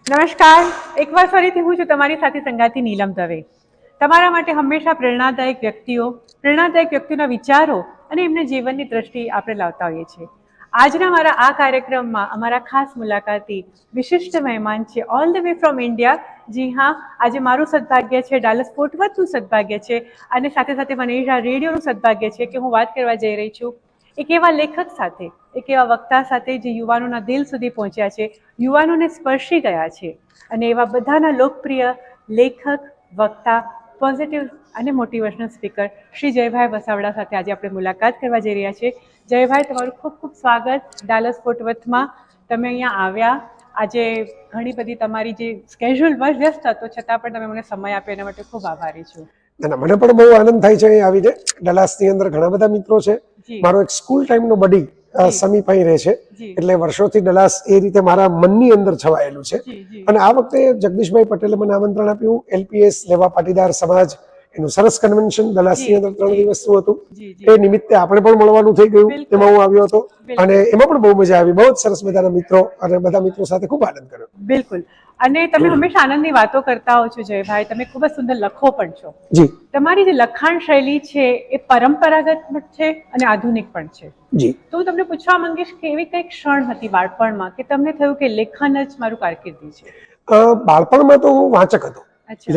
નમસ્કાર, એકવાર ફરીથી હું છું તમારી સાથે સંગાતી નીલમ દવે. તમારા માટે હંમેશા પ્રેરણાદાયક વ્યક્તિઓના વિચારો અને એમને જીવનની દ્રષ્ટિ આપણે લાવતા હોઈએ છીએ. આજના મારા આ કાર્યક્રમમાં અમારા ખાસ મુલાકાતી વિશિષ્ટ મહેમાન છે, all the way from India. જી હા, આજે મારું સદભાગ્ય છે, ડાલસ ફોર્ટ વર્થનું સદભાગ્ય છે અને સાથે સાથે મને આ રેડિયોનું સદભાગ્ય છે કે હું વાત કરવા જઈ રહી છું એક એવા લેખક સાથે, એક એવા વક્તા સાથે જે યુવાનોના દિલ સુધી પહોંચ્યા છે, યુવાનોને સ્પર્શી ગયા છે અને એવા બધાના લોકપ્રિય લેખક, વક્તા, પોઝિટિવ અને મોટિવેશનલ સ્પીકર શ્રી જયભાઈ વસાવડા સાથે આજે આપણે મુલાકાત કરવા જઈ રહ્યા છીએ. જયભાઈ, તમારું ખૂબ ખૂબ સ્વાગત ડાલસ ફોર્ટ વર્થમાં. તમે અહીંયા આવ્યા. આજે ઘણી બધી તમારી જે સ્કેડ્યુલ વ્યસ્ત હતો છતાં પણ તમે મને સમય આપ્યો, એના માટે ખૂબ આભારી છું. મને પણ બહુ આનંદ થાય છે અહીં આવીને. ડલાસની અંદર ઘણા બધા મિત્રો છે. મારો એક સ્કૂલ ટાઈમનો બડી સમીપ અહીં રહે છે, એટલે વર્ષોથી ડલાસ એ રીતે મારા મનની અંદર છવાયેલું છે. અને આ વખતે જગદીશભાઈ પટેલે મને આમંત્રણ આપ્યું. LPS લેવા પાટીદાર સમાજ એનું સરસ કન્વેન્શન ડલાસની અંદર 3 દિવસનું હતું. એ નિમિત્તે આપણે પણ મળવાનું થઈ ગયું. એમાં હું આવ્યો હતો અને એમાં પણ બહુ મજા આવી. બહુ જ સરસ મજાના મિત્રો અને બધા મિત્રો સાથે ખૂબ આનંદ કર્યો. બિલકુલ. અને તમે હંમેશા આનંદની વાતો કરતા હો છો જયભાઈ. તમે ખૂબ જ સુંદર લખો પણ છો. જી. તમારી જે લખાણ શૈલી છે એ પરંપરાગત છે અને આધુનિક પણ છે. જી. તો હું તમને પૂછવા માંગીશ કે એવી કઈ ક્ષણ હતી બાળપણમાં કે તમને થયું કે લેખન જ મારું કારકિર્દી છે? બાળપણમાં તો હું વાંચક હતો,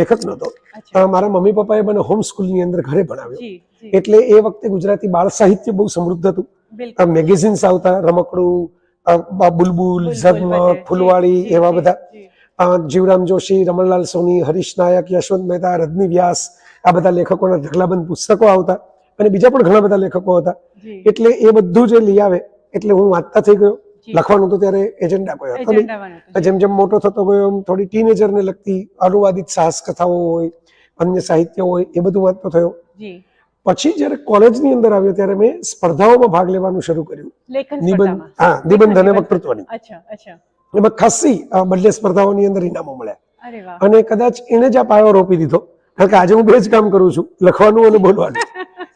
લેખક નહોતો. મારા મમ્મી પપ્પાએ મને હોમ સ્કૂલની અંદર ઘરે ભણાવ્યો, એટલે એ વખતે ગુજરાતી બાળ સાહિત્ય બહુ સમૃદ્ધ હતું. મેગેઝિન્સ આવતા, રમકડું, બુલબુલ, ઝગમગ, ફૂલવાડી, એવા બધા. જીવરામ જોશી, રમણલાલ સોની, હરીશ નાયક, યશવંત મહેતા, રજની વ્યાસ, આ બધા લેખકોના ઢગલાબંધ પુસ્તકો આવતા અને બીજા પણ ઘણા બધા લેખકો હતા. એટલે એ બધું જે લઈ આવે એટલે હું વાંચતા થઈ ગયો. લખવાનું તો ત્યારે એજન્ડા કોઈ હતો નહીં. જેમ જેમ મોટો થતો ગયો એમ થોડી ટીનેજરને લગતી અનુવાદિત સાહસ કથાઓ હોય, અન્ય સાહિત્ય હોય, એ બધું વાંચતો થયો. પછી જયારે કોલેજની અંદર આવ્યો ત્યારે મેં સ્પર્ધાઓમાં ભાગ લેવાનું શરૂ કર્યું. નિબંધ અને વક્તૃત્વની. એમાં ખાસી બંને સ્પર્ધાઓની અંદર ઇનામો મળ્યા અને કદાચ એને જ આ પાયો રોપી દીધો. કારણ કે આજે હું 2 જ કામ કરું છું, લખવાનું અને બોલવાનું.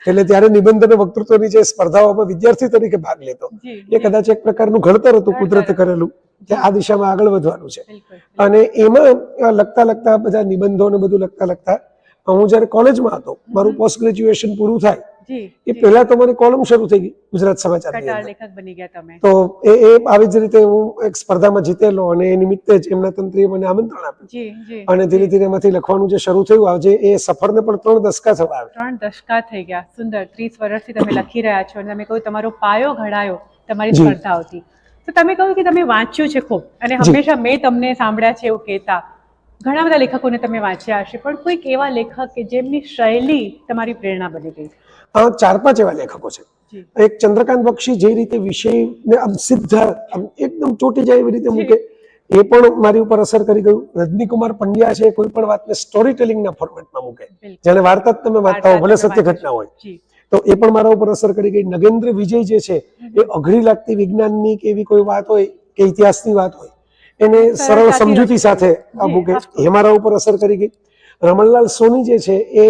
એટલે ત્યારે નિબંધ અને વક્તૃત્વની જે સ્પર્ધાઓમાં વિદ્યાર્થી તરીકે ભાગ લેતો, એ કદાચ એક પ્રકારનું ઘડતર હતું, કુદરતે કરેલું કે આ દિશામાં આગળ વધવાનું છે. અને એમાં લખતા બધા નિબંધો ને બધું લખતા હું જયારે કોલેજમાં હતો, મારું પોસ્ટ ગ્રેજ્યુએશન પૂરું થાય એ પહેલા તો મારી કોલમ શરૂ થઈ ગઈ ગુજરાત સમાચારની અંદર. તો એ આવી જ રીતે હું એક સ્પર્ધામાં જીતેલો અને એ નિમિત્તે જ એમના તંત્રીએ મને આમંત્રણ આપ્યું અને ધીરે ધીરે એમાંથી લખવાનું જે શરૂ થયું, આજે એ સફરને પણ 3 દશકા થવા આવ્યા. 3 દશકા થઈ ગયા. સુંદર. 30 વર્ષથી તમે લખી રહ્યા છો અને તમે કહ્યું તમારો પાયો ઘડાયો તમારી સ્પર્ધાઓથી. તો તમે કહ્યું કે તમે વાંચ્યું છે ખૂબ અને હંમેશા મેં તમને સાંભળ્યા છે એવું કહેતા. ઘણા બધા લેખકોને તમે વાંચ્યા હશે, પણ કોઈક એવા લેખક કે જેમની શૈલી તમારી પ્રેરણા બની ગઈ? 4-5 એવા લેખકો છે. એક ચંદ્રકાંત બક્ષી જે રીતે વિષયને આમ સીધા એકદમ ચોટી જાય એવી રીતે મૂકે, એ પણ મારી ઉપર અસર કરી ગયું. રજનીકુમાર પંડ્યા છે, કોઈ પણ વાતને સ્ટોરી ટેલિંગના ફોર્મેટમાં મૂકે, જેને વાર્તા જ તમે વાંચતા હો, ભલે સત્ય ઘટના હોય, તો એ પણ મારા ઉપર અસર કરી ગઈ. નગેન્દ્ર વિજય જે છે, એ અઘરી લાગતી વિજ્ઞાનની કે એવી કોઈ વાત હોય કે ઇતિહાસની વાત હોય, એને સરળ સમજૂતી સાથે મૂકે, એ મારા ઉપર અસર કરી ગઈ. રમણલાલ સોની જે છે, એ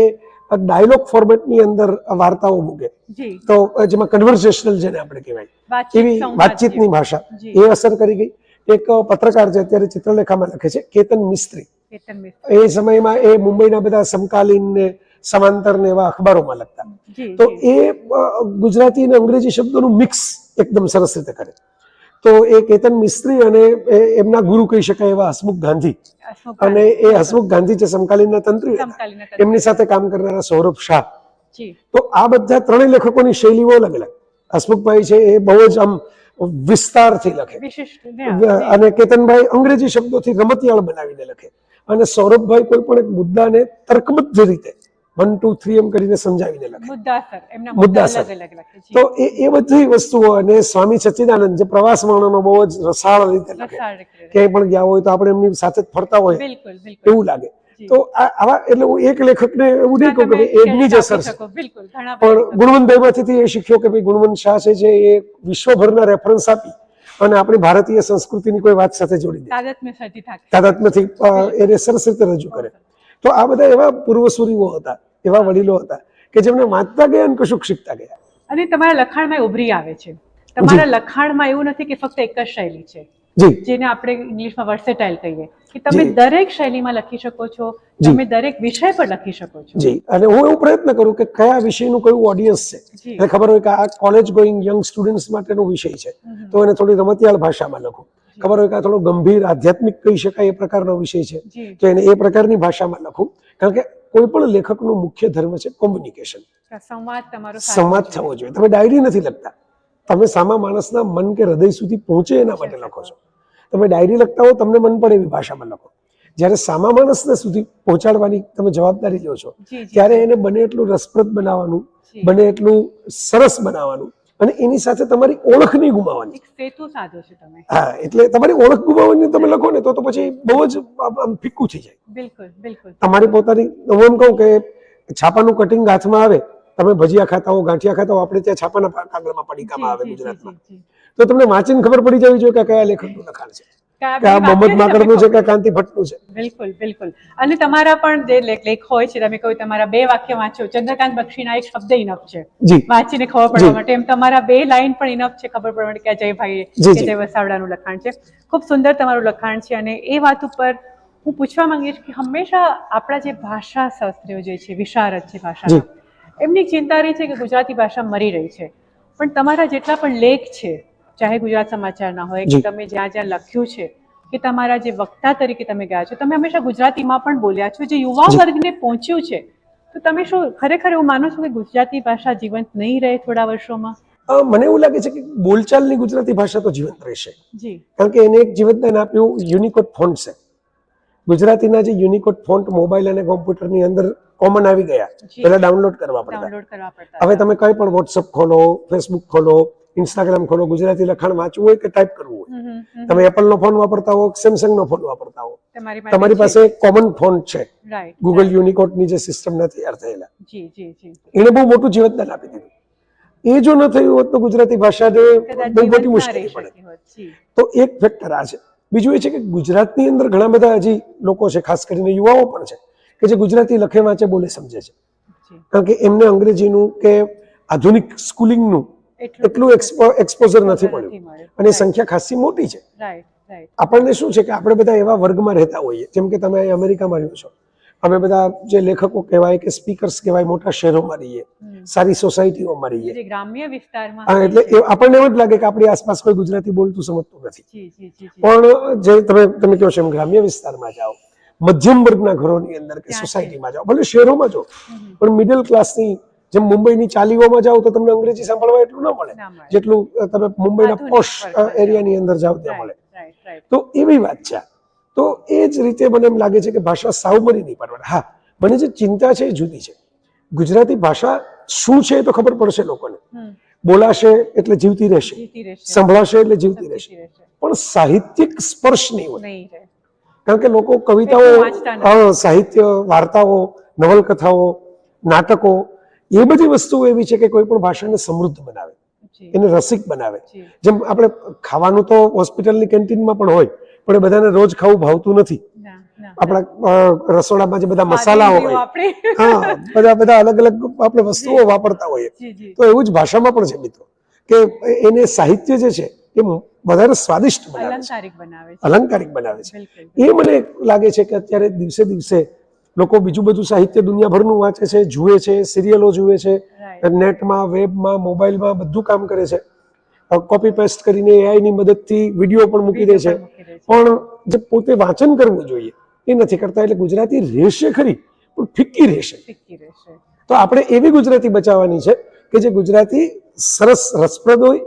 ડાયલોગ ફોર્મેટની અંદર વાર્તાઓ મૂકે, તો જેમાં કન્વર્સેશનલ જેને આપણે કહેવાય એવી વાતચીતની ભાષા, એ અસર કરી ગઈ. એક પત્રકાર છે, અત્યારે ચિત્રલેખામાં લખે છે, કેતન મિસ્ત્રી. એ સમયમાં એ મુંબઈના બધા સમકાલીન ને સમાંતર ને એવા અખબારોમાં લખતા. તો એ ગુજરાતી અને અંગ્રેજી શબ્દોનું મિક્સ એકદમ સરસ રીતે કરે. તો એ કેતન મિસ્ત્રી અને એમના ગુરુ કહી શકાય એવા હસમુખ ગાંધી, અને એ હસમુખ ગાંધી છે સમકાલીનના તંત્રી, એમની સાથે કામ કરનારા સૌરભ શાહ. તો આ બધા 3 લેખકોની શૈલીઓ અલગ અલગ. હસમુખભાઈ છે એ બહુ જ આમ વિસ્તારથી લખે અને કેતનભાઈ અંગ્રેજી શબ્દોથી રમતિયાળ બનાવીને લખે, અને સૌરભભાઈ કોઈ પણ એક મુદ્દાને તર્કબદ્ધ રીતે 1, 2, 3 એમ કરીને સમજાવીને લખે, મુદ્દાસર. તો એ બધી વસ્તુઓ, અને સ્વામી સચ્ચિદાનંદ જે પ્રવાસ વર્ણનો બહુ જ રસાળ રીતે લખે, ક્યાંય પણ ગયા હોય તો આપણે એમની સાથે જ ફરતા હોય એવું લાગે. તો આવા, એટલે હું એક લેખકને એવું નહીં કહું કે એમની જ અસર છે, પણ ગુણવંતભાઈમાંથી એ શીખ્યો કે ભાઈ ગુણવંત શાહ છે જે એ વિશ્વભરના રેફરન્સ આપી અને આપણી ભારતીય સંસ્કૃતિની કોઈ વાત સાથે જોડી દે, તાદાત્મ્યથી એને સરસ રીતે રજૂ કરે. તો આ બધા એવા પૂર્વસૂરીઓ હતા, એવા વડીલો હતા કે જેમને વાંચતા ગયા અને કશુંક શીખતા ગયા. અને તમારા લખાણમાં ઉભરી આવે છે. તમારા લખાણમાં એવું નથી કે ફક્ત એક જ શૈલી છે, જી જેને આપણે ઇંગ્લિશમાં વર્સેટાઇલ કહીએ, કે તમે જી. દરેક શૈલીમાં લખી શકો છો, જી. તમે દરેક વિષય પર લખી શકો છો. જી અને હું એવું પ્રયત્ન કરું કે કયા વિષયનું કયું ઓડિયન્સ છે. જી. એટલે ખબર હોય કે આ કોલેજ ગોઈંગ યંગ સ્ટુડન્ટ્સ માટેનો વિષય છે તો એને થોડી રમતિયાળ ભાષામાં લખું. ખબર હોય કે આ થોડો ગંભીર આધ્યાત્મિક કહી શકાય એ પ્રકારનો વિષય છે જી. તો એને એ પ્રકારની ભાષામાં લખું. કારણ કે કોઈ પણ લેખકનો મુખ્ય ધર્મ છે કોમ્યુનિકેશન, સંવાદ તમારો સાચો સંવાદ છે. થવો જોઈએ. તમે ડાયરી નથી લખતા, તમે સામા માણસના મન કે હૃદય સુધી પહોંચે એના માટે લખો છો. તમે ડાયરી લખતા હો તમને મન પડે એવી ભાષામાં લખો. જ્યારે સામા માણસને સુધી પહોંચાડવાની તમે જવાબદારી લો છો જી, જી. ત્યારે એને બને એટલું રસપ્રદ બનાવવાનું, જી. બને એટલું સરસ બનાવવાનું અને એની સાથે તમારી ઓળખ નહીં ગુમાવવાની. એક સેતુ સાધો છો તમે. હા, એટલે તમારી ઓળખ ગુમાવવાની તમે લખો ને તો પછી બહુ જ આમ ફિક્કું થઈ જાય. બિલકુલ બિલકુલ. તમારી પોતાની, હું એમ કહું કે છાપાનું કટિંગ હાથમાં આવે, તમે ભજીયા ખાતા હો, ગાંઠિયા ખાતા હો, આપણે ત્યાં છાપાના કાગળમાં પડીકામાં આવે જી, જી, ગુજરાતમાં, જી, જી. તો તમને વાંચીને ખબર પડી જવી જોઈએ કે કયા લેખકનું લખાણ છે, કે આ કે આ બધી મોહમ્મદ વાક્ય માકડનું છે તમે કે કાંતિ ભટ્ટનું છે. બિલકુલ બિલકુલ. અને તમારા પણ જે લેખ હોય છે, તમે કહ્યું તમારા 2 વાક્ય વાંચો, ચંદ્રકાંત બક્ષીના એક શબ્દ ઇનફ છે જી વાંચીને ખબર જી. પડવા માટે, એમ તમારા 2 લાઈન પણ ઇનફ છે ખબર પડવા માટે કે આ જયભાઈ જી, કે જી. જય વસાવડાનું લખાણ છે. ખૂબ સુંદર તમારું લખાણ છે. અને એ વાત ઉપર હું પૂછવા માંગીશ કે હંમેશા આપણા જે ભાષા શાસ્ત્રીઓ જે છે, વિશારદ છે ભાષાના, એમની ચિંતા રહી છે કે ગુજરાતી ભાષા મરી રહી છે. પણ તમારા જેટલા પણ લેખ છે, ચાહે ગુજરાત સમાચારના હોય કે જી. તમે જ્યાં જ્યાં લખ્યું છે, કે તમારા જે વક્તા તરીકે તમે ગયા છો, તમે હંમેશા ગુજરાતીમાં પણ બોલ્યા છો, જે યુવા જી. વર્ગને પહોંચ્યું છે. તો તમે શું ખરેખર એવું માનો છો કે ગુજરાતી ભાષા જીવંત નહીં રહે થોડા વર્ષોમાં? મને એવું લાગે છે કે બોલચાલની ગુજરાતી ભાષા તો જીવંત રહેશે, જી કારણ કે એને એક જીવંતદાન આપ્યું યુનિકોડ ફોન્ટ છે. ગુજરાતીના જે યુનિકોડ ફોન્ટ મોબાઈલ અને કોમ્પ્યુટરની અંદર કોમન આવી ગયા, જી. પહેલા ડાઉનલોડ કરવા પડતા. ડાઉનલોડ કરવા પડતા. હવે તમે કંઈ પણ વોટ્સઅપ ખોલો, ફેસબુક ખોલો, ઇન્સ્ટાગ્રામ ખોલો, ગુજરાતી લખાણ વાંચવું હોય કે ટાઈપ કરવું હોય, હમ, હમ, હમ. તમે એપલનો ફોન વાપરતા હો, સેમસંગનો ફોન વાપરતા હો, તમારી તમારી પાસે કોમન ફોન્ટ છે. રાઈટ ગૂગલ યુનિકોડની જે સિસ્ટમના તૈયાર થયેલા, જી જી જી. એને બહુ મોટું જીવતદાન આપી દીધું. એ જો ન થયું હોત તો ગુજરાતી ભાષાને કદાચ બહુ મોટી જીવંત ના મુશ્કેલી રહી પડે. શકી હોત. જી તો એક ફેક્ટર આ છે. બીજું એ છે કે ગુજરાતની અંદર ઘણા બધા હજી લોકો છે, ખાસ કરીને યુવાઓ પણ છે, કે જે ગુજરાતી લખે વાંચે બોલે સમજે છે, જી. કારણ કે એમને અંગ્રેજીનું કે આધુનિક સ્કૂલિંગનું એટલું એક્સપોઝર નથી મળ્યું અને એ સંખ્યા ખાસી મોટી છે. Right right. આપણને શું છે કે આપણે બધા એવા વર્ગમાં રહેતા હોઈએ, જેમ કે તમે અહીં અમેરિકામાં રહ્યો છો, અમે બધા જે લેખકો કહેવાય કે સ્પીકર્સ કહેવાય, મોટા શહેરોમાં રહીએ, સારી સોસાયટીઓમાં રહીએ. જે ગ્રામ્ય વિસ્તારમાં. હા, એટલે આપણને એવું જ લાગે કે આપણી આસપાસ કોઈ ગુજરાતી બોલતું સમજતું નથી. જી જી જી જી. પણ જે તમે કહો છો એમ ગ્રામ્ય વિસ્તારમાં જાઓ, મધ્યમ વર્ગના ઘરોની અંદર કે ત્યાં સોસાયટીમાં જાઓ, ભલે શહેરોમાં જાઓ, પણ મિડલ ક્લાસની જેમ મુંબઈની ચાલીઓમાં જાઓ તો તમને અંગ્રેજી સાંભળવા એટલું ન મળે ના મળે. જેટલું તમે મુંબઈના આધુનિક પોશ વર્ગમાં એરિયાની અંદર જાઓ ત્યાં મળે. Right right. તો એવી વાત છે. તો એ જ રીતે મને એમ લાગે છે કે ભાષા સાવ મરી નહીં પાડવાની. હા, મને જે ચિંતા છે એ જુદી છે. ગુજરાતી ભાષા શું છે એ તો ખબર પડશે લોકોને, બોલાશે એટલે જીવતી રહેશે, જીતી રહેશે. સંભળાશે એટલે જીવતી રહેશે, જીતી રહેશે. પણ સાહિત્યિક સ્પર્શ નહીં હોય. નહીં રહે. કારણ કે લોકો એટલું કવિતાઓ, વાંચતા નથી. સાહિત્ય, વાર્તાઓ, નવલકથાઓ, નાટકો, એ બધી વસ્તુઓ એવી છે કે કોઈ પણ ભાષાને સમૃદ્ધ બનાવે, જી એને રસિક બનાવે. જી. જેમ આપણે ખાવાનું તો હોસ્પિટલની કેન્ટીનમાં પણ હોય, પણ એ બધાને રોજ ખાવું ભાવતું નથી. ના ના. આપણા રસોડામાં જે બધા મસાલાઓ સ્વાદ હોય, આપણે. હા, બધા અલગ અલગ આપણે વસ્તુઓ વાપરતા હોઈએ, જી જી. તો એવું જ ભાષામાં પણ છે મિત્રો, કે એને સાહિત્ય જે છે એ વધારે સ્વાદિષ્ટ બનાવે છે, અલંકારિક બનાવે છે. અલંકારિક બનાવે છે. બિલકુલ. એ મને લાગે છે કે અત્યારે દિવસે દિવસે લોકો બીજું બધું સાહિત્ય દુનિયાભરનું વાંચે છે, જુએ છે, સિરિયલો જુએ છે, રાઈટ. નેટમાં, વેબમાં, મોબાઈલમાં બધું કામ કરે છે, કોપી પેસ્ટ કરીને એઆઈની મદદથી વિડીયો પણ મૂકી દે છે, પણ જે પોતે વાંચન કરવું જોઈએ એ નથી કરતા. એટલે ગુજરાતી રહેશે ખરી પણ ફિક્કી રહેશે. ફિક્કી રહેશે. તો આપણે એવી ગુજરાતી બચાવવાની છે કે જે ગુજરાતી સરસ, રસપ્રદ હોય,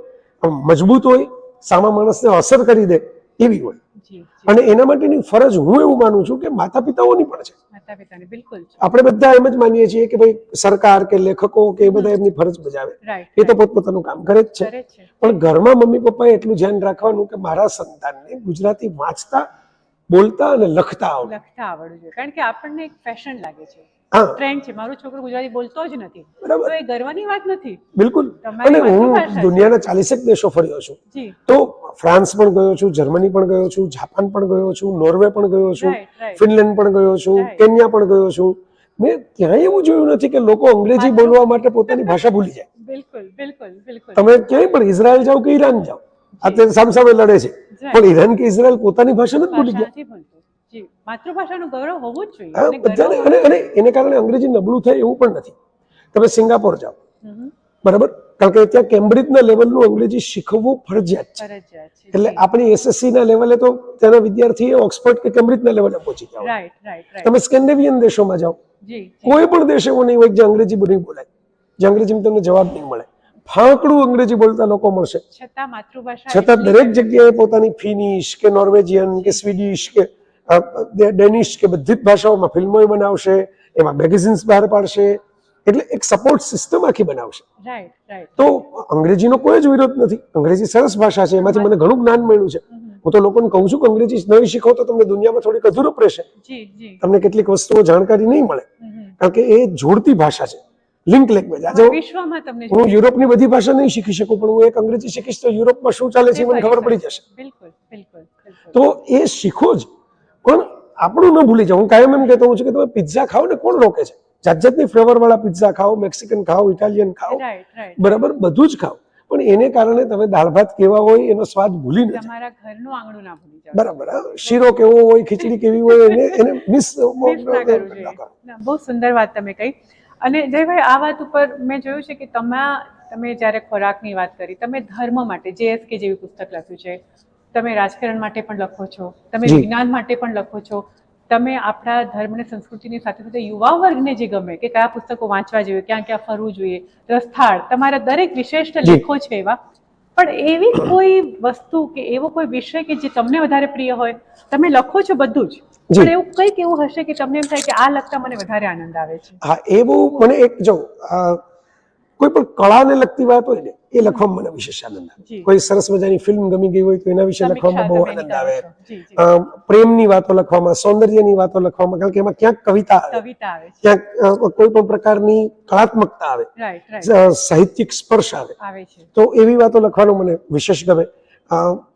મજબૂત હોય, સામા માણસને અસર કરી દે એવી હોય. જી જી. અને એના માટેની ફરજ હું એવું માનું છું કે માતા પિતાઓની પણ છે. માતા પિતાની બિલકુલ છે. આપણે બધા એમ જ માનીએ છીએ કે ભાઈ સરકાર કે લેખકો કે એ બધા એમની ફરજ બજાવે, રાઈટ. એ તો પોતપોતાનું કામ કરે જ છે, કરે છે. પણ ઘરમાં મમ્મી પપ્પાએ એટલું ધ્યાન રાખવાનું કે મારા સંતાનને ગુજરાતી વાંચતા, બોલતા અને લખતા આવડે. લખતા આવડવું જોઈએ, કારણ કે આપણને એક ફેશન લાગે છે, હા, ટ્રેન્ડ છે, મારું છોકરું ગુજરાતી બોલતો જ નથી, બરાબર. તો એ ગર્વની વાત નથી. બિલકુલ. તમારી અને હું માતૃભાષા છે. દુનિયાના 40 દેશો ફર્યો છું, જી. તો ફ્રાન્સ પણ ગયો છું, જર્મની પણ ગયો છું, જાપાન પણ ગયો છું, નોર્વે પણ ગયો છું, રાઈટ રાઈટ. ફિનલેન્ડ પણ ગયો છું, Right. કેન્યા પણ ગયો છું. મેં ક્યાંય એવું જોયું નથી કે લોકો અંગ્રેજી બોલવા માટે પોતાની ભાષા ભૂલી જાય. બિલકુલ બિલકુલ બિલકુલ. તમે ક્યાંય પણ ઇઝરાયલ જાઓ કે ઈરાન જાઓ, અત્યારે સામસામે લડે છે, પણ ઈરાન કે ઇઝરાયલ પોતાની ભાષા નથી ભૂલી ગયા. ભાષા નથી ભૂલતું. જી, માતૃભાષાનું ગૌરવ હોવું જ જોઈએ. હા, અને ગૌરવ બધાને. અને એને કારણે અંગ્રેજી નબળું થાય એવું પણ નથી. તમે સિંગાપોર જાઓ, હમ, બરાબર, કારણ કે ત્યાં કેમ્બ્રિજના લેવલનું અંગ્રેજી શીખવવું ફરજિયાત છે. ફરજિયાત છે. એટલે આપણી એસએસસી ના લેવલે તો ત્યાંના વિદ્યાર્થી ઓક્સફર્ડ કે કેમ્બ્રિજના લેવલે પહોંચી ગયા હોય. Right right right. તમે સ્કેન્ડિનેવિયન દેશોમાં જાઓ, જી કોઈ પણ દેશ એવો નહીં હોય જે અંગ્રેજી નહીં બોલાય, જે અંગ્રેજીમાં તમને જવાબ નહીં મળે. ફાંકડું અંગ્રેજી બોલતા લોકો મળશે, છતાં માતૃભાષા છતાં દરેક જગ્યાએ પોતાની ફિનિશ કે નોર્વેજિયન કે સ્વીડિશ કે ડેનિશ કે બધી જ ભાષાઓમાં ફિલ્મો બનાવશે, એમાં મેગેઝિન્સ બહાર પાડશે, એટલે એક સપોર્ટ સિસ્ટમ આખી બનાવશે. Right right. તો અંગ્રેજીનો કોઈ જ વિરોધ નથી. અંગ્રેજી સરસ ભાષા છે, એમાંથી મને ઘણું જ્ઞાન મળ્યું છે. હું તો લોકોને કહું છું કે અંગ્રેજી નહીં શીખો તો તમને દુનિયામાં થોડીક અધૂરપ રહેશે, જી જી. તમને કેટલીક વસ્તુઓ જાણકારી નહીં મળે, કારણ કે એ જોડતી ભાષા છે, લિંક લેંગ્વેજ. આજે વિશ્વમાં તમને હું યુરોપની બધી ભાષા નહીં શીખી શકું, પણ હું એક અંગ્રેજી શીખીશ તો યુરોપમાં શું ચાલે છે મને ખબર પડી જશે. બિલકુલ બિલકુલ બિલકુલ. તો એ શીખો જ, પણ આપણું ન ભૂલી જાઓ. હું કાયમ એમ કહેતો હોઉં છું કે તમે પિઝા ખાઓ ને કોણ રોકે છે? જાત જાતની ફ્લેવર વાળા પિઝા ખાઓ, મેક્સિકન ખાઓ, ઇટાલિયન ખાઓ, રાઈટ રાઈટ. બરાબર, બધું જ ખાઓ, પણ એને કારણે તમે દાળ ભાત કેવા હોય એનો સ્વાદ ભૂલી ન જાઓ. તમારા ઘરનું આંગણું ના ભૂલી જાઓ. બરાબર. હા, શીરો કેવો હોય, ખીચડી કેવી હોય, એને મિસ મિસ ના કરવું જોઈએ. ના, બહુ સુંદર વાત તમે કહી. અને જયભાઈ, આ વાત ઉપર મેં જોયું છે કે તમે જ્યારે ખોરાકની વાત કરી, તમે ધર્મ માટે JSK જેવી પુસ્તક લખ્યું છે, તમે રાજકારણ માટે પણ લખો છો, તમે જી. વિજ્ઞાન માટે પણ લખો છો, તમે આપણા ધર્મ અને સંસ્કૃતિની સાથે સાથે યુવા વર્ગને જે ગમે કે કયા પુસ્તકો વાંચવા જોઈએ, ક્યાં ક્યાં ફરવું જોઈએ, રસથાળ, તમારા દરેક વિશિષ્ટ જી. લેખો છે એવા. પણ એવી કોઈ વસ્તુ કે એવો કોઈ વિષય કે જે તમને વધારે પ્રિય હોય, તમે લખો છો બધું જ, જી. પણ એવું કંઈક એવું હશે કે તમને એમ થાય કે આ લખતા મને વધારે આનંદ આવે છે? હા, એ બહુ મને એક જો કોઈ પણ કળાને લગતી વાત હોય ને એ લખવામાં મને વિશેષ આનંદ આવે. જી. કોઈ સરસ મજાની ફિલ્મ ગમી ગઈ હોય તો એના વિશે લખવામાં બહુ સમીક્ષા આનંદ તમે આવે. કરો છો. જી, જી. પ્રેમની વાતો લખવામાં, સૌંદર્યની વાતો લખવામાં, કારણ કે એમાં ક્યાંક કવિતા આવે, કવિતા આવે છે. ક્યાંક કોઈ પણ પ્રકારની કલાત્મકતા આવે, રાઈટ રાઈટ. સાહિત્યિક સ્પર્શ આવે, આવે છે. તો એવી વાતો લખવાનું મને વિશેષ ગમે.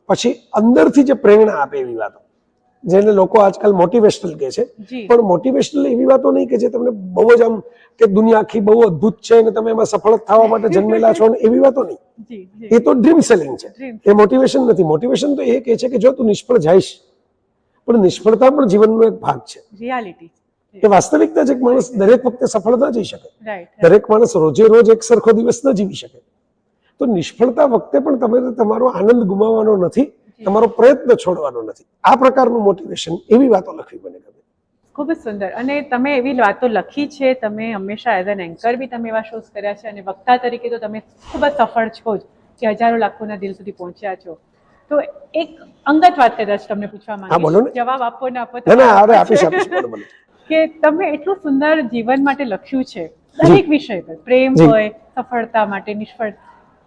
પછી અંદરથી જે પ્રેરણા આપે એવી વાતો, જેને લોકો આજકાલ મોટિવેશનલ કહે છે, જી. પણ મોટિવેશનલ એવી વાતો નહીં કે જે તમને બહુ જ આમ કે દુનિયા આખી બહુ અદ્ભુત છે અને તમે એમાં સફળ થવા માટે જન્મેલા છો, ને એવી વાતો નહીં. જી જી. એ તો ડ્રીમ સેલિંગ છે, Dream એ મોટિવેશન નથી. મોટિવેશન તો એ કહે છે કે જો તું નિષ્ફળ જઈશ, પણ નિષ્ફળતા પણ જીવનનો એક ભાગ છે. રિયાલિટી. એ વાસ્તવિકતા છે કે માણસ દરેક વખતે સફળ ન જઈ શકે, રાઈટ. દરેક માણસ રોજે રોજ એક સરખો દિવસ ન જીવી શકે. તો નિષ્ફળતા વખતે પણ તમે તમારો આનંદ ગુમાવવાનો નથી, તમારો પ્રયત્ન છોડવાનો નથી. આ પ્રકારનું મોટિવેશન, એવી વાતો લખવી મને ગમે. ખૂબ જ સુંદર. અને તમે એવી વાતો લખી છે, તમે હંમેશા એઝ એન એન્કર બી તમે એવા શોઝ કર્યા છે, અને વક્તા તરીકે તો તમે ખૂબ જ સફળ છો જ, કે હજારો લાખોના દિલ સુધી પહોંચ્યા છો. તો એક અંગત વાત કદાચ તમને પૂછવા હા, બોલો માંગીશ, ને. જવાબ આપો ને આપો. ના ના, અરે આપીશ બોલો બોલો. કે તમે એટલું સુંદર જીવન માટે લખ્યું છે, દરેક વિષય પર, પ્રેમ જી. હોય, સફળતા માટે, નિષ્ફળ,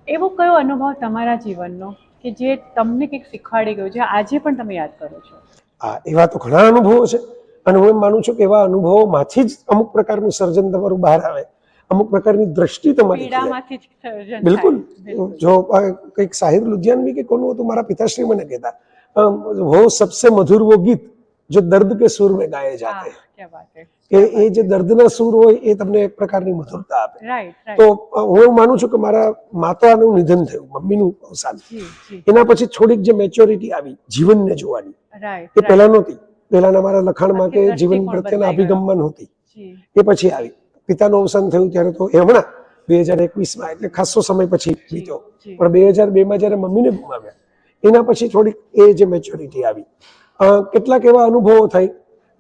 એવો કયો અનુભવ તમારા જીવનનો કે જે તમને કંઈક શીખવાડી ગયો, જે આજે પણ તમે યાદ કરો છો? હા, એવા તો ઘણા અનુભવો છે, અને હું એમ માનું છું કે એવા અનુભવોમાંથી જ અમુક પ્રકારનું સર્જન તમારું બહાર આવે, અમુક પ્રકારની દ્રષ્ટિ તમારી ખુલે. પીડામાંથી જ સર્જન થાય. બિલકુલ. બિલકુલ. જો કંઈક સાહિર લુધિયાનવી કે કોનું હતું, મારા પિતાશ્રી મને કહેતા, वो सबसे मधुर वो गीत जो दर्द के सुर में गाए जाते હા, हैं, ક્યા વાત હે. કે એ જે દર્દના સૂર હોય એ તમને એક પ્રકારની મધુરતા આપે. રાઈટ તો રાઈટ. હું એવું માનું છું કે મારા માતાનું નિધન થયું, મમ્મીનું અવસાન, જી જી. એના પછી થોડીક જે મેચ્યોરિટી આવી જીવનને જોવાની, રાઈટ એ પહેલા નહોતી. પહેલાના મારા લખાણમાં કે આખી જીવન દ્રષ્ટિકોણ પ્રત્યેના બદલાઈ ગયો. અભિગમમાં નહોતી, જી. એ પછી આવી. પિતાનું અવસાન થયું ત્યારે તો એ હમણાં 2021માં, એટલે ખાસો સમય પછી બીત્યો, જી. પણ 2002માં જ્યારે મમ્મીને ગુમાવ્યા એના પછી થોડીક એ જે મેચ્યોરિટી આવી. કેટલાક એવા અનુભવો થાય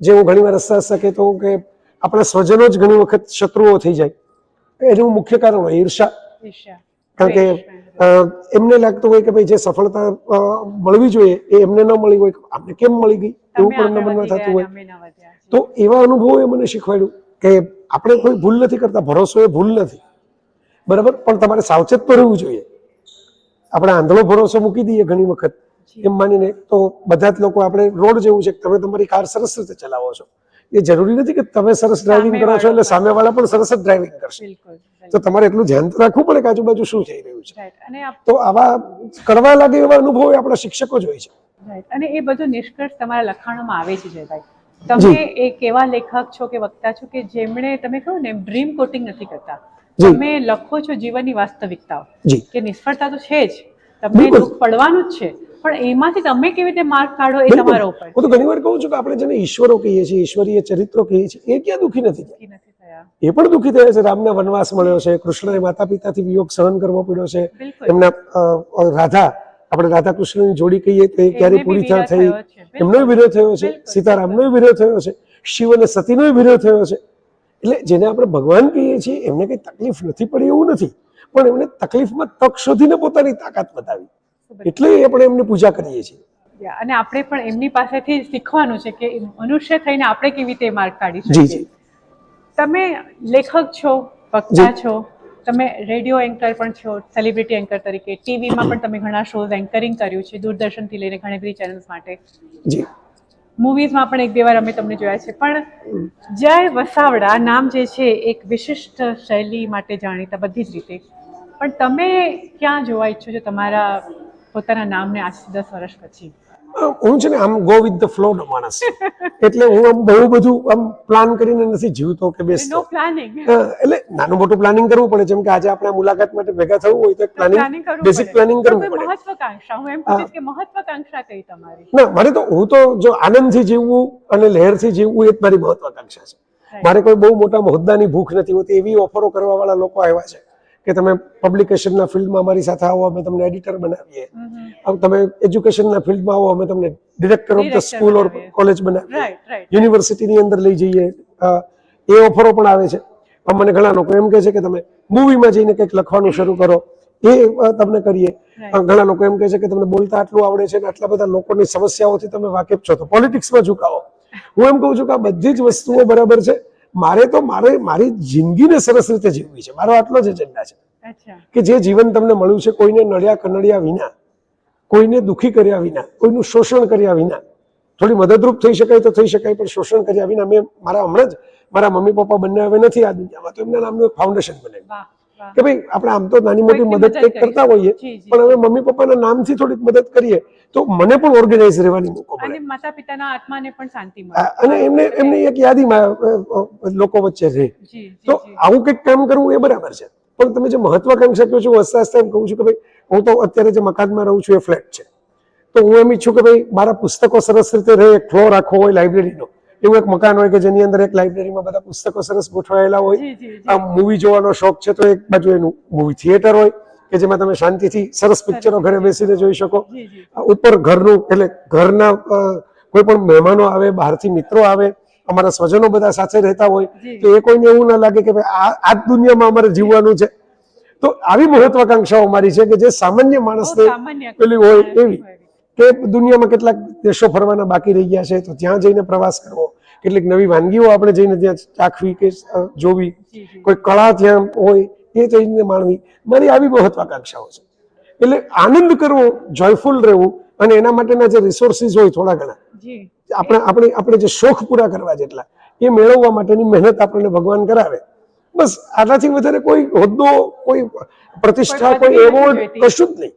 જે હું ઘણીવાર હસતા હસતા કહેતો હોઉં કે આપણા સ્વજનો જ ઘણી વખત શત્રુઓ થઈ જાય. એનું મુખ્ય કારણ હોય ઈર્ષા. ઈર્ષ્યા. કારણ કે એમને લાગતું હોય કે ભાઈ જે સફળતા મળવી જોઈએ એ એમને ન મળી હોય, આમને કેમ મળી ગઈ, એવું તમે પણ એમના આગળ મનમાં વધી થતું ગયા હોય. અને અમે ન વધ્યા. જી. તો એવા અનુભવોએ મને શીખવાડ્યું કે આપણે કોઈ ભૂલ નથી કરતા, ભરોસો એ ભૂલ નથી, બરાબર, પણ તમારે સાવચેત તો રહેવું જોઈએ. આપણે આંધળો ભરોસો મૂકી દઈએ ઘણી વખત જી. એમ માનીને, તો બધા જ લોકો, આપણે રોડ જેવું છે કે તમે તમારી કાર સરસ રીતે ચલાવો છો, એ જરૂરી નથી કે તમે સરસ ડ્રાઇવિંગ કરો છો એટલે સામેવાળા પણ સરસ જ ડ્રાઇવિંગ કરશે. બિલકુલ તો તમારે એટલું ધ્યાન તો રાખવું પડે કે આજુબાજુ શું થઈ રહ્યું છે. રાઈટ. અને તો આવા કરવા લાગે એવા અનુભવો એ આપણા શિક્ષકો જ હોય છે. રાઈટ. અને એ બધું નિષ્કર્ષ તમારા લખાણોમાં આવે છે જયભાઈ. તમે એક એવા લેખક છો કે વક્તા છો કે જેમણે, તમે કહો ને, ડ્રીમ કોટિંગ નથી કરતા. જી. તમે લખો છો જીવનની વાસ્તવિકતાઓ, જી. કે નિષ્ફળતા તો છે જ, તમને બિલકુલ. દુઃખ પડવાનું જ છે, પણ એમાંથી તમે કેવી રીતે માર્ક કાઢો એ બિલકુલ. તમારા ઉપર હું તો ઘણી વાર કહું છું કે આપણે જેને ઈશ્વરો કહીએ છીએ, ઈશ્વરીય ચરિત્રો કહીએ છીએ, એ ક્યાં દુઃખી નથી થયા? નથી થયા. એ પણ દુઃખી થયા છે. રામને વનવાસ મળ્યો છે, કૃષ્ણને માતા પિતાથી વિયોગ સહન કરવો પડ્યો છે, બિલકુલ. એમના રાધા, આપણે રાધા કૃષ્ણની જોડી કહીએ તો એ ક્યારે એમને પૂરી બી વિરહ થઈ, થયો છે. બિલકુલ. એમનો વિરોધ થયો છે, બિલકુલ. સીતારામનો વિરોધ થયો છે, શિવ અને સતીનો વિરોધ થયો છે. એટલે જેને આપણે ભગવાન કહીએ છીએ એમને કઈ તકલીફ નથી પડી એવું નથી, પણ એમને તકલીફમાં તક શોધીને પોતાની તાકાત બતાવી, એટલે આપણે એમની પૂજા કરીએ છીએ. અને આપણે પણ એમની પાસેથી શીખવાનું છે કે મનુષ્ય થઈને આપણે કેવી રીતે માર્ક કાઢી જી શકીએ. જી તમે લેખક છો, વક્તા છો, તમે રેડિયો એન્કર પણ છો, સેલિબ્રિટી એન્કર તરીકે, ટીવીમાં પણ તમે ઘણા શોઝ એન્કરિંગ કર્યું છે, દૂરદર્શનથી લઈને ઘણી બધી ચેનલ્સ માટે, જી મૂવીઝમાં પણ એક બે વાર અમે તમને જોયા છે. પણ જય વસાવડા નામ જે છે એક વિશિષ્ટ શૈલી માટે જાણીતા બધી જ રીતે, પણ તમે ક્યાં જોવા ઈચ્છો છો તમારા પોતાના નામને આજથી 10 વર્ષ પછી? હું છે ને આમ ગો વિથ ધ ફ્લો નો માણસ છું. એટલે હું આમ બહુ બધું આમ પ્લાન કરીને નથી જીવતો કે નો બેસતો. પ્લાનિંગ. એટલે નાનું મોટું પ્લાનિંગ કરવું પડે. જેમ કે આજે આપણે આ મુલાકાત માટે ભેગા થવું હોય તો પ્લાનિંગ, બેઝિક પ્લાનિંગ કરવું પડે. મહત્વાકાંક્ષા, હું એમ પૂછીશ કે મહત્વાકાંક્ષા કઈ તમારી? ના, મારે તો હું તો જો આનંદથી જીવવું અને લહેરથી જીવવું એ જ મારી મહત્વાકાંક્ષા છે. મારે કોઈ બહુ મોટા હોદ્દાની ભૂખ નથી હોતી. એવી ઓફરો કરવા વાળા લોકો આવ્યા છે કે તમે પબ્લિકેશનના ફિલ્ડમાં અમારી સાથે આવો, અમે તમને એડિટર બનાવીએ, તમે એજ્યુકેશનના ફિલ્ડમાં આવો, અમે તમને director of the school or college બનાવીએ, યુનિવર્સિટીની અંદર લઈ જઈએ, એ ઓફરો પણ આવે છે. મને ઘણા લોકો એમ કહે છે કે તમે મૂવીમાં જઈને કંઈક લખવાનું શરૂ કરો, એ તમને કરીએ. ઘણા લોકો એમ કહે છે કે તમને બોલતા આટલું આવડે છે ને આટલા બધા લોકોની સમસ્યાઓથી તમે વાકેફ છો તો પોલિટિક્સમાં ઝુકાવો. હું એમ કહું છું કે આ બધી જ વસ્તુઓ બરાબર છે. મારી જિંદગીને સરસ રીતે જીવવી છે, મારો આટલો જ એજન્ડા છે કે જે જીવન તમને મળ્યું છે કોઈને નડ્યા કનડ્યા વિના, કોઈને દુઃખી કર્યા વિના, કોઈનું શોષણ કર્યા વિના, થોડી મદદરૂપ થઈ શકાય તો થઈ શકાય, પણ શોષણ કર્યા વિના. મેં હમણાં જ મારા મમ્મી પપ્પા બંને હવે નથી આ દુનિયામાં, તો એમના નામનું એક ફાઉન્ડેશન બનાવ્યું કે ભાઈ આપણે આમ તો નાની મોટી મદદ કંઈક કરતા હોઈએ, પણ હવે મમ્મી પપ્પાના નામથી થોડીક મદદ કરીએ તો મને પણ ઓર્ગેનાઇઝ રહેવાની મોકો મળે અને માતા પિતાના આત્માને પણ શાંતિ મળે, અને એમને એક યાદીમાં લોકો વચ્ચે રહે. તો આવું કંઈક કામ કરવું એ બરાબર છે. પણ તમે જે મહત્વાકાંક્ષા કહો છો, હસતા હસતા એમ કહું છું કે ભાઈ હું તો અત્યારે જે મકાનમાં રહું છું એ ફ્લેટ છે, તો હું એમ ઈચ્છું કે ભાઈ મારા પુસ્તકો સરસ રીતે રહે, એક ફ્લોર આખો હોય લાઇબ્રેરીનો, એવું એક મકાન હોય કે જેની અંદર એક લાઇબ્રેરીમાં બધા પુસ્તકો સરસ ગોઠવાયેલા હોય. આ મૂવી જોવાનો શોખ છે તો એક બાજુ એનું મૂવી થિયેટર હોય કે જેમાં તમે શાંતિથી સરસ પિક્ચરો ઘરે બેસીને જોઈ શકો. ઉપર ઘરનું, એટલે ઘરના કોઈ પણ મહેમાનો આવે, બહારથી મિત્રો આવે, અમારા સ્વજનો બધા સાથે રહેતા હોય તો એ કોઈને એવું ના લાગે કે ભાઈ આ જ દુનિયામાં અમારે જીવવાનું છે. તો આવી મહત્વાકાંક્ષાઓ મારી છે કે જે સામાન્ય માણસને પેલી હોય એવી, કે દુનિયામાં કેટલાક દેશો ફરવાના બાકી રહી ગયા છે તો ત્યાં જઈને પ્રવાસ કરવો, કેટલીક નવી વાનગીઓ આપણે જઈને ત્યાં ચાખવી કે જોવી, કોઈ કળા ત્યાં હોય એ જઈને માણવી. મારી આવી મહત્વાકાંક્ષાઓ છે. એટલે આનંદ કરવો, જોયફુલ રહેવું, અને એના માટેના જે રિસોર્સિસ હોય થોડા ઘણા, આપણે જે શોખ પૂરા કરવા જેટલા, એ મેળવવા માટેની મહેનત આપણને ભગવાન કરાવે. બસ આનાથી વધારે કોઈ હોદ્દો, કોઈ પ્રતિષ્ઠા, કોઈ એવોર્ડ, કશું જ નહીં.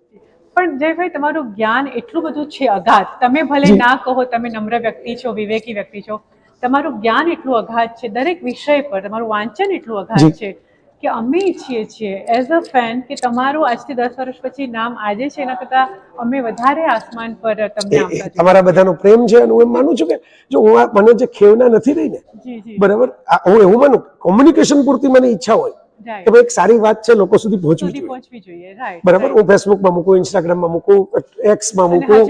પણ જયભાઈ, તમારું જ્ઞાન એટલું બધું છે અગાધ, તમે ભલે ના કહો તમે નમ્ર વ્યક્તિ છો, વિવેકી વ્યક્તિ છો, તમારું જ્ઞાન એટલું અગાધ છે, દરેક વિષય પર તમારું વાંચન એટલું અગાધ છે કે અમે ઈચ્છીએ છીએ એઝ અ ફેન કે તમારું આજથી 10 વર્ષ પછી નામ આજે છે એના કરતાં અમે વધારે આસમાન પર તમને આપતા. તમારા બધાનો પ્રેમ છે અને હું એમ માનું છું કે જો હું મને જે ખેવના નથી રહી ને, બરાબર, હું એવું માનું કોમ્યુનિકેશન પૂરતી મને ઈચ્છા હોય કે ભાઈ એક સારી વાત છે લોકો સુધી પહોંચવી જોઈએ, બરાબર, હું ફેસબુકમાં મૂકું, ઇન્સ્ટાગ્રામમાં મૂકું, એક્સમાં મૂકું,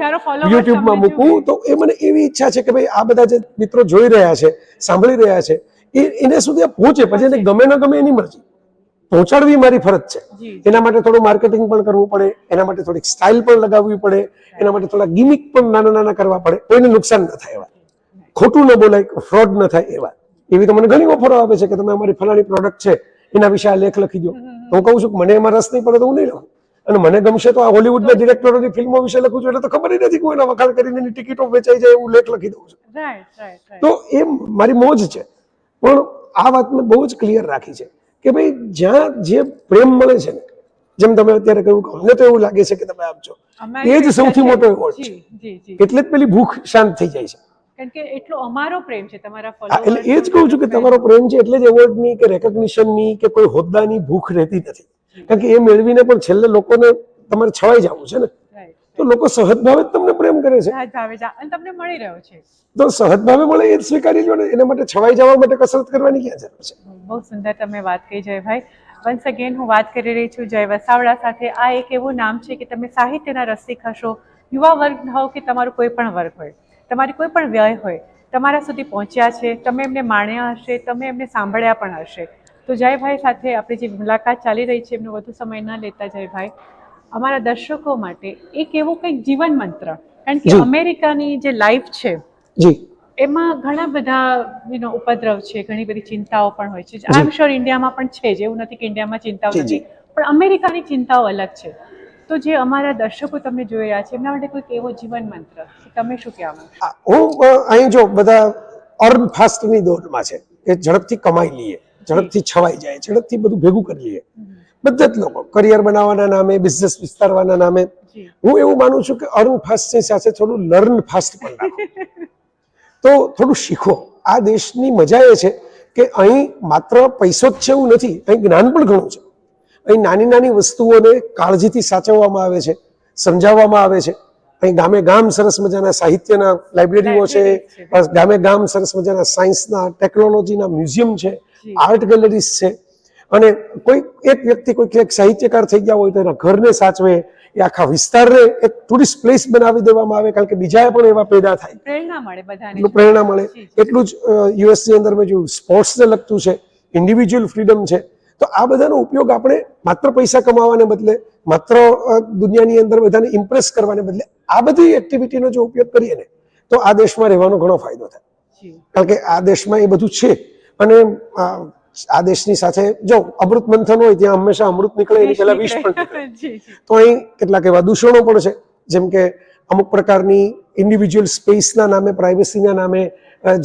યુટ્યુબમાં મૂકું, તો એ મને એવી ઈચ્છા છે કે ભાઈ આ બધા જે મિત્રો જોઈ રહ્યા છે, સાંભળી રહ્યા છે, એને સુધી પહોંચે. પછી એને ગમે ન ગમે એની મરજી, પહોંચાડવી મારી ફરજ છે. એના માટે થોડું માર્કેટિંગ પણ કરવું પડે, એના માટે થોડીક સ્ટાઇલ પણ લગાવવી પડે, એના માટે થોડા ગિમિક પણ નાના નાના કરવા પડે, કોઈને નુકસાન ન થાય એવા, ખોટું ન બોલાય, ફ્રોડ ન થાય એવા. એવી તો મને ઘણી ઓફરો આવે છે કે તમે અમારી ફલાણી પ્રોડક્ટ છે એના વિશે આ લેખ લખી દો. હું કહું છું કે મને એમાં રસ નહીં પડે તો હું નહીં લખું, અને મને ગમશે તો આ હોલિવૂડના ડિરેક્ટરોની ફિલ્મો વિશે લખું છું, એટલે તો ખબર નથી કોઈ એના વખાણ કરીને એની ટિકિટો વેચાઈ જાય એવું લેખ લખી દઉં છું. તો એ મારી મોજ છે. પણ આ વાત મેં બહુ જ ક્લિયર રાખી છે કે ભાઈ જ્યાં જે પ્રેમ મળે છે ને, જેમ તમે અત્યારે કહ્યું કે અમને તો એવું લાગે છે કે તમે આપજો, એ જ સૌથી મોટો એવોર્ડ છે. એટલે જ પેલી ભૂખ શાંત થઈ જાય છે. કારણ કે એટલો અમારો પ્રેમ છે તમારા ફોલોઅર્સ. એટલે એ જ કહું છું કે તમારો પ્રેમ છે એટલે જ એવોર્ડની કે રેકોગ્નિશનની કે કોઈ હોદ્દાની ભૂખ રહેતી નથી. કારણ કે એ મેળવીને પણ છેલ્લે લોકોને તમારે છવાઈ જવું છે ને, રાઈટ તો લોકો સહજ ભાવે જ તમને પ્રેમ કરે છે. સહજ ભાવે અને તમને મળી રહ્યો છે. તો સહજ ભાવે મળે એ જ સ્વીકારી લો ને, એના માટે છવાઈ જવા માટે કસરત કરવાની ક્યાં જરૂર છે? બહુ સુંદર તમે વાત કહી જયભાઈ. વન્સ અગેન હું વાત કરી રહી છું જય વસાવડા સાથે. આ એક એવું નામ છે કે તમે સાહિત્યના રસિક હશો, યુવા વર્ગ હોવ કે તમારો કોઈ પણ વર્ગ હોય, તમારી કોઈ પણ વ્યય હોય, તમારા સુધી પહોંચ્યા છે, તમે એમને માણ્યા હશે, તમે એમને સાંભળ્યા પણ હશે. તો જયભાઈ સાથે આપણી જે મુલાકાત ચાલી રહી છે એમનો વધુ સમય ન લેતા જયભાઈ, અમારા દર્શકો માટે એક એવું કંઈક જીવન મંત્ર, કારણ કે અમેરિકાની જે લાઈફ છે જી એમાં ઘણા બધા ઉપદ્રવ છે, ઘણી બધી ચિંતાઓ પણ હોય છે. આઈ એમ શ્યોર ઇન્ડિયામાં પણ છે જ, એવું નથી કે ઇન્ડિયામાં ચિંતાઓ નથી, પણ અમેરિકાની ચિંતાઓ અલગ છે. તો જે અમારા દર્શકો તમને જોઈ રહ્યા છે એમના માટે કોઈક એવો જીવન મંત્ર, તમે શું કહેવા માંગો? હું અહીં જો બધા અર્ન ફાસ્ટની દોડમાં છે કે ઝડપથી કમાઈ લઈએ, ઝડપથી છવાઈ જાય, ઝડપથી બધું ભેગું કરી લઈએ. બધા જ લોકો કરિયર બનાવવાના નામે, બિઝનેસ વિસ્તારવાના નામે, હું એવું માનું છું કે અર્ન ફાસ્ટની સાથે થોડું લર્ન ફાસ્ટ પણ રાખો, તો થોડું શીખો. આ દેશની મજા એ છે કે અહીં માત્ર પૈસો જ છે એવું નથી, અહીં જ્ઞાન પણ ઘણું છે. અહીં નાની નાની વસ્તુઓને કાળજીથી સાચવવામાં આવે છે, સમજાવવામાં આવે છે. અહીં ગામે ગામ સરસ મજાના સાહિત્યના લાઇબ્રેરીઓ છે, ગામે ગામ સરસ મજાના સાયન્સના, ટેકનોલોજીના મ્યુઝિયમ છે, આર્ટ ગેલેરીઝ છે. અને કોઈ એક વ્યક્તિ કોઈ સાહિત્યકાર થઈ ગયા હોય તો એના ઘરને સાચવે, એ આખા વિસ્તારને એક ટુરિસ્ટ પ્લેસ બનાવી દેવામાં આવે, કારણ કે બીજા પણ એવા પેદા થાય, પ્રેરણા મળે બધાને, એટલું પ્રેરણા મળે. એટલું જ યુએસની અંદર મેં જોયું સ્પોર્ટ્સને લગતું છે, ઇન્ડિવિજ્યુઅલ ફ્રીડમ છે. તો આ બધાનો ઉપયોગ આપણે માત્ર પૈસા કમાવાને બદલે, માત્ર દુનિયાની અંદર બધાને ઇમ્પ્રેસ કરવાને બદલે આ બધી એક્ટિવિટીનો જો ઉપયોગ કરીએ ને તો આ દેશમાં રહેવાનો ઘણો ફાયદો થાય. કારણ કે આ દેશમાં એ બધું છે. અને આ દેશની સાથે જો અમૃત મંથન હોય ત્યાં હંમેશા અમૃત નીકળે, એની પહેલા વિષ પણ નીકળે. તો અહીં કેટલાક એવા દૂષણો પણ છે, જેમ કે અમુક પ્રકારની ઇન્ડિવિજ્યુઅલ સ્પેસના નામે, પ્રાઇવસીના નામે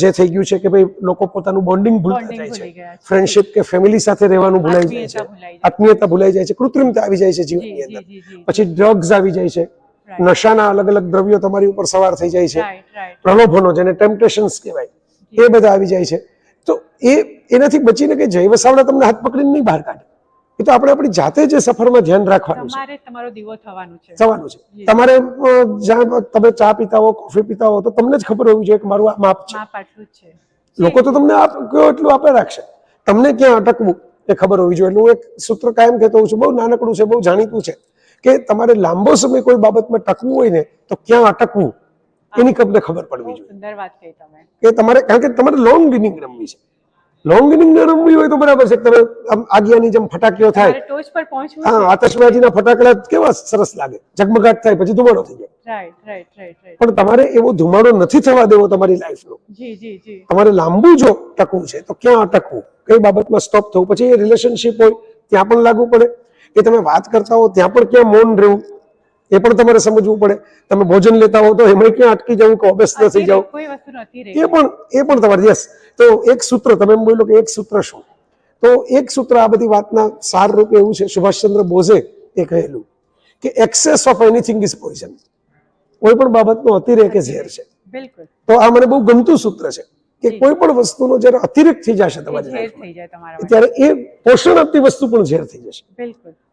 જે થઈ ગયું છે કે ભાઈ લોકો પોતાનું બોન્ડિંગ ભૂલતા જાય છે, ફ્રેન્ડશિપ કે ફેમિલી સાથે રહેવાનું ભૂલાઈ જાય છે, આત્મીયતા ભૂલાઈ જાય છે, કૃત્રિમતા આવી જાય છે જીવનની અંદર. પછી ડ્રગ્સ આવી જાય છે, નશાના અલગ અલગ દ્રવ્યો તમારી ઉપર સવાર થઈ જાય છે, પ્રલોભનો જેને ટેમ્પટેશન્સ કહેવાય, એ બધા આવી જાય છે. તો એનાથી બચીને કે જય વસાવડા તમને હાથ પકડીને નહીં બહાર કાઢે. એ તો આપણે આપણી જાતે જે સફરમાં ધ્યાન રાખવાનું છે, તમારે તમારો દીવો થવાનું છે. તમારે જ્યાં તમે ચા પીતા હો, કોફી પીતા હો, તો તમને જ ખબર હોવી જોઈએ કે મારું આ માપ છે. લોકો તો તમને કયો એટલું આપે રાખશે, તમને ક્યાં અટકવું એ ખબર હોવી જોઈએ. એટલે હું એક સૂત્ર કાયમ કહેતો હોઉં છું, બહુ નાનકડું છે, બહુ જાણીતું છે, કે તમારે લાંબો સમય કોઈ બાબતમાં ટકવું હોય ને તો ક્યાં અટકવું એની તમને ખબર પડવી જોઈએ. સુંદર વાત કહી તમે કે તમારે, કારણ કે તમારે લોંગ ઇનિંગ રમવી છે. લોંગ ઇનિંગ રમવી હોય તો બરાબર છે, તમે આગિયાની જેમ ફટાકીઓ થાય, ટોચ પર પહોંચવું, હા, આતશબાજીના ફટાકડા કેવા સરસ લાગે, ઝગમગાટ થાય, પછી ધુમાડો થઈ જાય. પણ તમારે એવો ધુમાડો નથી થવા દેવો તમારી લાઈફનો. તમારે લાંબુ જો ટકવું છે તો ક્યાં અટકવું, કઈ બાબતમાં સ્ટોપ થવું. પછી એ રિલેશનશિપ હોય ત્યાં પણ લાગુ પડે, એ તમે વાત કરતા હો ત્યાં પણ ક્યાં મૌન રહેવું એ પણ તમારે સમજવું પડે. તમે ભોજન લેતા હો તો એમાં ક્યાં અટકી જવું કે ઓબેસ ન થઈ જાવ, એ પણ તમારે. યસ. તો એક સૂત્ર તમે એમ બોલો કે એક સૂત્ર શું, તો એક સૂત્ર આ બધી વાતના સાર રૂપે એવું છે, સુભાષચંદ્ર બોઝે એ કહેલું કે access of anything is poison. કોઈ પણ બાબતનો અતિરેક એ ઝેર છે. તો આ મને બહુ ગમતું સૂત્ર છે કે કોઈ પણ વસ્તુનો જ્યારે અતિરેક થઈ જશે તમારી લાઈફમાં, ત્યારે એ પોષણ આપતી વસ્તુ પણ ઝેર થઈ જશે.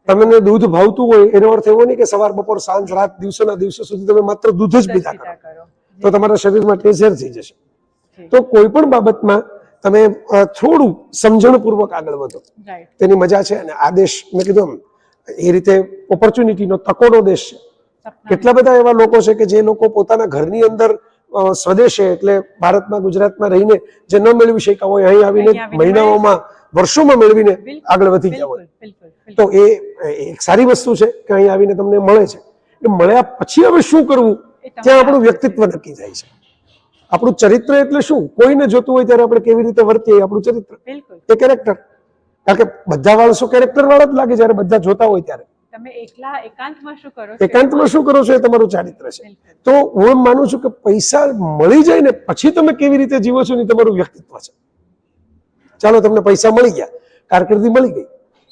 તમને દૂધ ભાવતું હોય એનો અર્થ એવો નહીં કે સવાર બપોર સાંજ રાત દિવસોના દિવસો સુધી તમે માત્ર દૂધ જ પીતા કરો, તો તમારા શરીરમાં તે ઝેર થઈ જશે. તો કોઈ પણ બાબતમાં તમે થોડું સમજણપૂર્વક આગળ વધો, તેની મજા છે. અને આ દેશ મેં કીધું એ રીતે ઓપોર્ચ્યુનિટીનો, તકોનો દેશ છે. કેટલા બધા એવા લોકો છે કે જે લોકો પોતાના ઘરની અંદર સ્વદેશે એટલે ભારતમાં, ગુજરાતમાં રહીને જે ન મેળવી શક્યા હોય, અહીં આવીને મહિનાઓમાં, વર્ષોમાં મેળવીને આગળ વધી ગયા હોય. તો એ એક સારી વસ્તુ છે કે અહીં આવીને તમને મળે છે. એ મળ્યા પછી હવે શું કરવું ત્યાં આપણું વ્યક્તિત્વ નક્કી થાય છે. આપણું ચરિત્ર એટલે શું, કોઈને જોતું હોય ત્યારે આપણે કેવી રીતે વર્તીએ, આપણું ચરિત્ર, એ કેરેક્ટર. કારણ કે બધા માણસો કેરેક્ટર વાળા જ લાગે જ્યારે બધા જોતા હોય ત્યારે. તમે એકાંતમાં શું કરો છો એ તમારું ચારિત્ર છે. તો હું એમ માનું છું કે પૈસા મળી જાય ને પછી તમે કેવી રીતે જીવો છો ને તમારું વ્યક્તિત્વ છે. ચાલો તમને પૈસા મળી ગયા, કારકિર્દી મળી ગઈ,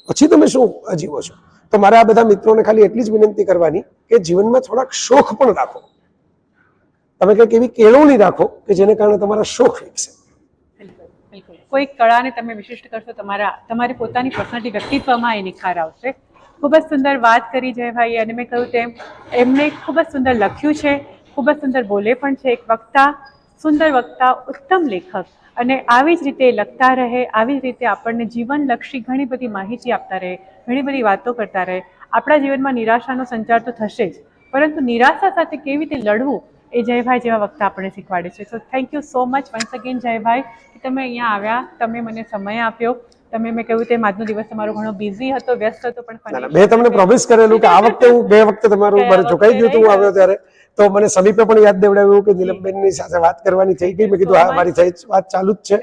પછી તમે શું જીવો છો. તો મારા આ બધા મિત્રોને ખાલી એટલી જ વિનંતી કરવાની કે જીવનમાં થોડાક શોખ પણ રાખો. તમે કંઈક એવી કેળવણી રાખો કે જેને કારણે તમારા શોખ વિકસે. કોઈ કળાને તમે વિશિષ્ટ કરશો, તમારી પોતાની પર્સનાલિટી, વ્યક્તિત્વમાં એ નિખાર આવશે. ખૂબ જ સુંદર વાત કરી જયભાઈ, અને મેં કહ્યું તેમ એમને ખૂબ જ સુંદર લખ્યું છે, ખૂબ જ સુંદર બોલે પણ છે. એક વક્તા, સુંદર વક્તા, ઉત્તમ લેખક, અને આવી જ રીતે લખતા રહે, આવી જ રીતે આપણને જીવનલક્ષી ઘણી બધી માહિતી આપતા રહે, ઘણી બધી વાતો કરતા રહે. આપણા જીવનમાં નિરાશાનો સંચાર તો થશે જ, પરંતુ નિરાશા સાથે કેવી રીતે લડવું એ જયભાઈ જેવા વક્તા આપણને શીખવાડે છે. So thank you so much once again Jaybhai, કે તમે અહીંયા આવ્યા, તમે મને સમય આપ્યો. તમે, મેં કહ્યું તેમ આજનો દિવસ તમારો ઘણો બિઝી હતો, વ્યસ્ત હતો, પણ મેં તમને પ્રોમિસ કરેલું કે આ વખતે હું 2 વખતે તમારું મને ચુકાઈ ગયું હતું હું આવ્યો ત્યારે, તો મને સમીપે પણ યાદ દેવડાવ્યું કે નીલમબેનની સાથે વાત કરવાની થઈ ગઈ. મેં કીધું હા, મારી વાત ચાલુ જ છે,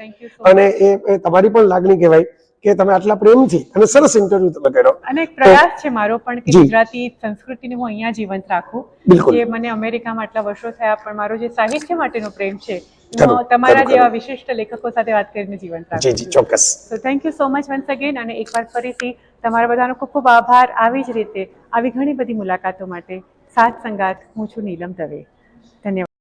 અને એ તમારી પણ લાગણી કહેવાય કે તમે આટલા પ્રેમથી અને સરસ ઇન્ટરવ્યુ તમે કર્યો. અને એક પ્રયાસ છે મારો પણ કે ગુજરાતી સંસ્કૃતિને હું અહીંયા જીવંત રાખું. જે મને અમેરિકામાં આટલા વર્ષો થયા, પણ મારો જે સાહિત્ય માટેનો પ્રેમ છે તમારા જેવા વિશિષ્ટ લેખકો સાથે વાત કરીને જીવંત રાખું. જી જી, ચોક્કસ. So thank you so much once again, અને એકવાર ફરીથી તમારા બધાનો ખૂબ ખૂબ આભાર. આવી જ રીતે આવી ઘણી બધી મુલાકાતો માટે સાથ સંગાત, હું છું નીલમ દવે.